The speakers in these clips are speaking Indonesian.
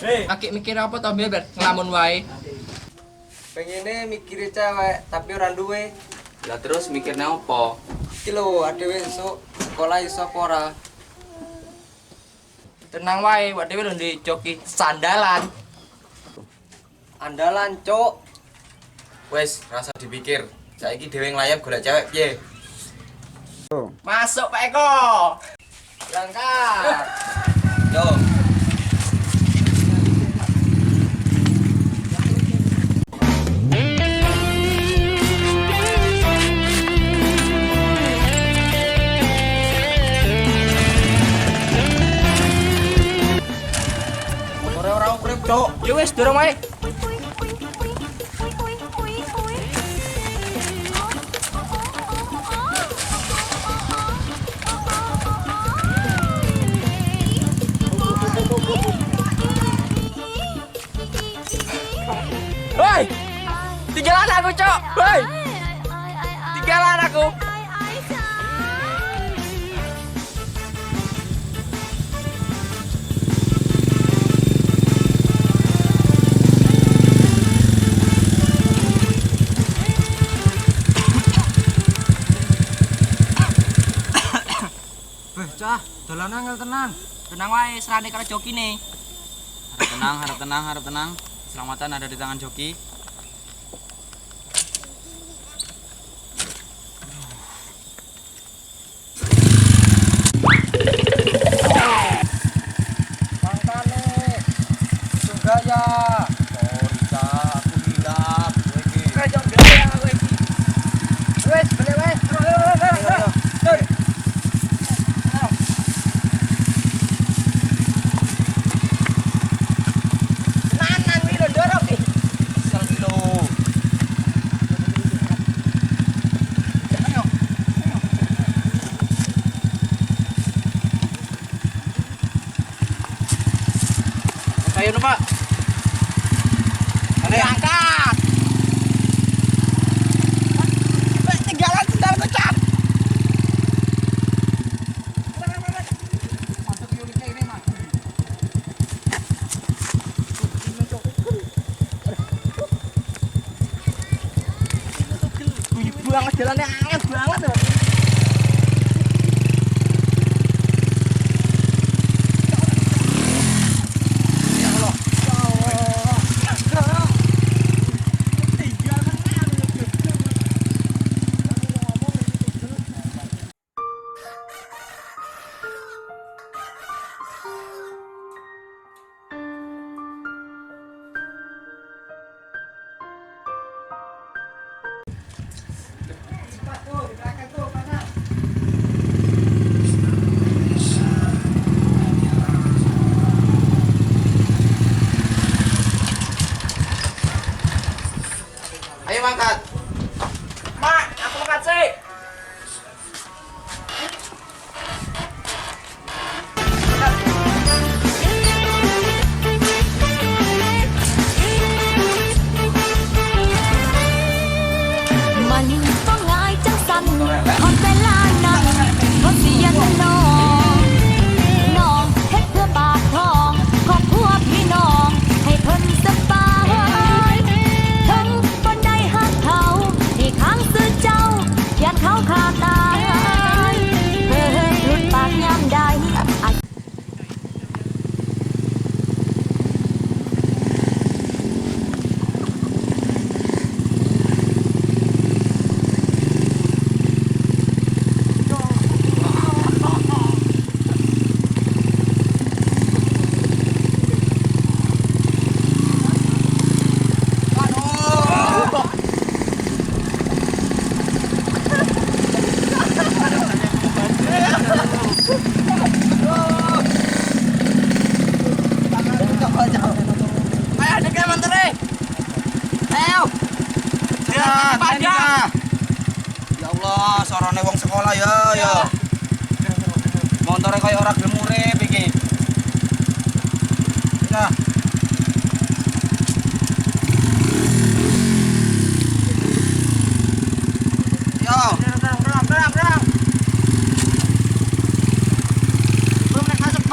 Aki mikir apa to biar ngelamun wae. Pengennya mikirin cewek tapi orang duwe. Lah terus mikirnya apa? Iki lho, adewe esuk sekolah iso apa ora? Tenang wae, wak dhewe lho di joki sandalan. Andalan, Cuk. Wes, rasa dipikir. Saiki dhewe nglayap golek cewek piye? Masuk Pak Eko. Berangkat. Yo. Motore ora urip, Cuk. Ya wis dorong wae. Hei! Tinggalan aku, Cok. Hei! Tinggalan aku. Cah, dalan angel tenang. Tenang wae, serane karo joki nih. Harap tenang. Keselamatan ada di tangan joki. Mangkane. Sunggaya. Sorry, Cah, aku hilap. Kowe iki. Kayak gaya kowe iki. Wes, beli wes. Ayo. Nanan wi lho dorong iki. Sel kilo. Ayo no, Pak. Berangkat. Tinggalan sendal kecap. Banget jalannya angin banget loh. Ayo mangkat. Mak, aku angkat sih. Mình có ngại trắng xanh còn phải là nặng có gì anh nong hết thưa bạc thong còn thuaพี่น้องให้เพิ่นสบายทั้งบนใดหักเขาที่ข้างซื้อเจ้ายันเขาขาตายเฮ้ยหลุดปากยามใด Ayo dekat mantere. Ayo. Ya Allah, sorone wong sekolah ya. Montore kaya ora gelem urip iki. Ya. Yo. Berang. Belum naik masuk.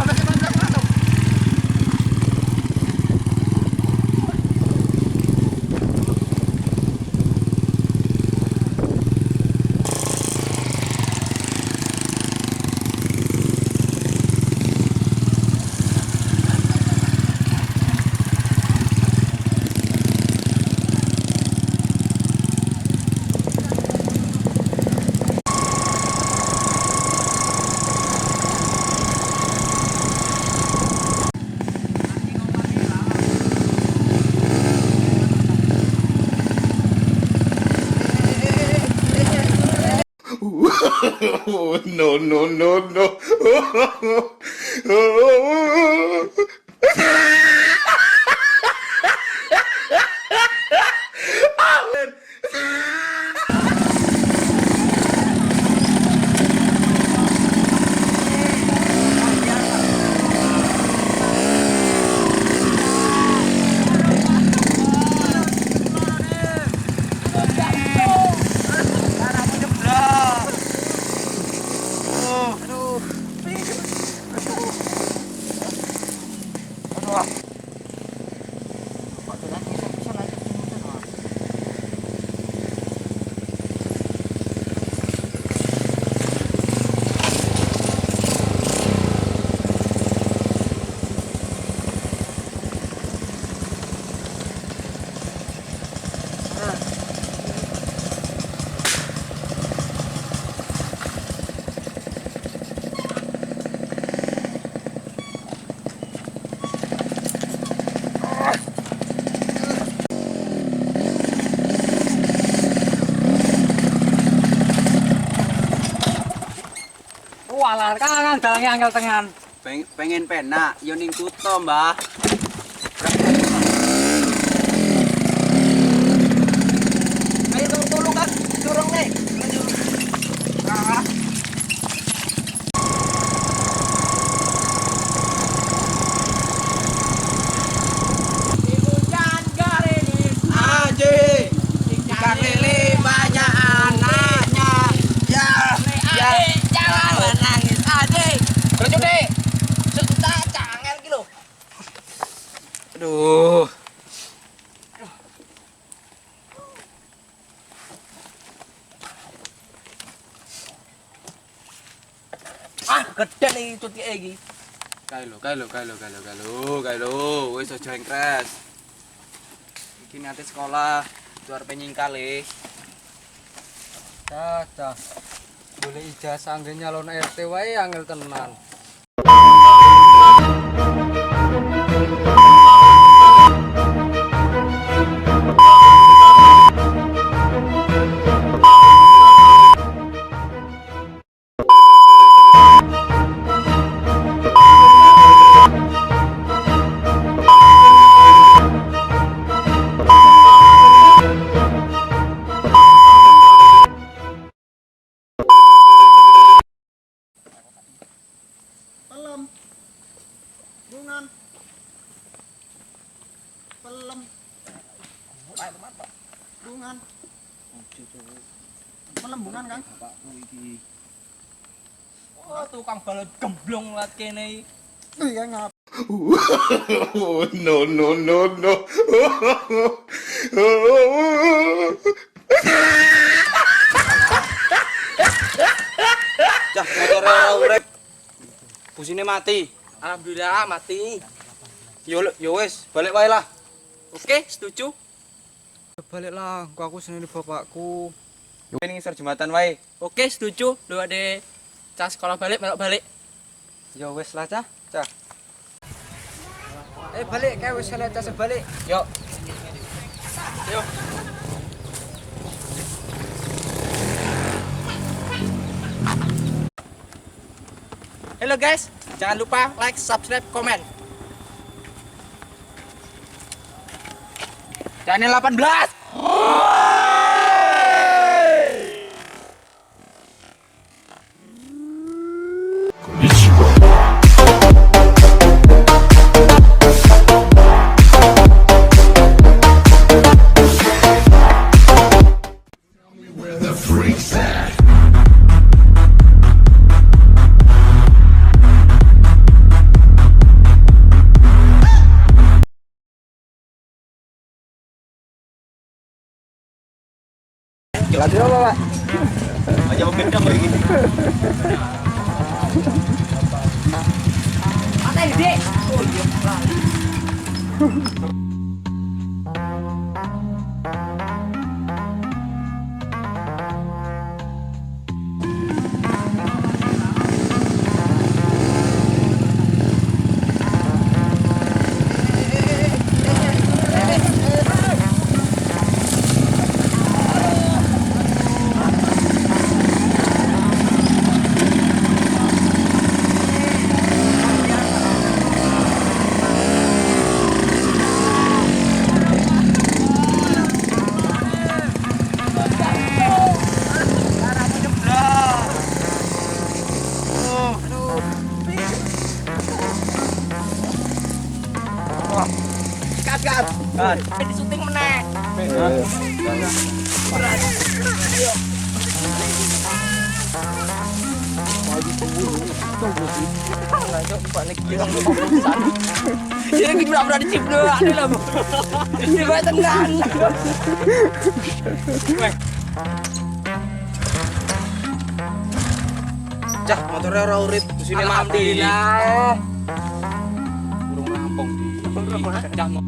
No, no, no, no. Walah, Kang, dalangnya angel tengan. Pengen penak, yo ning kutho, Mbah. Ayo tolong kan, dorong nih. Hujan gerimis, Aji, ikan lele banyak anaknya. Ya, jangan nangis, adik. Lucu deh. Sejuta canggel gitu. Aduh. Gede nih cuti lagi. Kailo. Wis aja engkres. Iki nanti sekolah luar penyingkale. Cah. Boleh ijazah anggen nyalon RT wae angel tenan. Pelembungan, Kang. Oh, tukang balon gemblong lat kene. Iya ngap. No, no, no, no. Cah, motor ora urip. Busine mati. Alhamdulillah mati. Yo wis, balik wae lah. Oke, setuju. Balik lah, aku seneni bapakku. Yo ning ngisor jembatan wae. Oke, setuju. Lu ade cah sekolah balik, melok balik. Ya wis lah, Cah. Balik kae wis oleh Cah balik. Yo. Halo guys, jangan lupa like, subscribe, komen. Channel 18. Lagi apa, Pak? Aja mau gendang lagi gini. Mana ide? Oh iya, lali. berat. Di syuting meneh. Jadi kita berapa di chip dulu, ada lah. Ini baik tenang. Cah, motornya ora urip di sini mati. Alhamdulillah. Burung rampung di. Jangan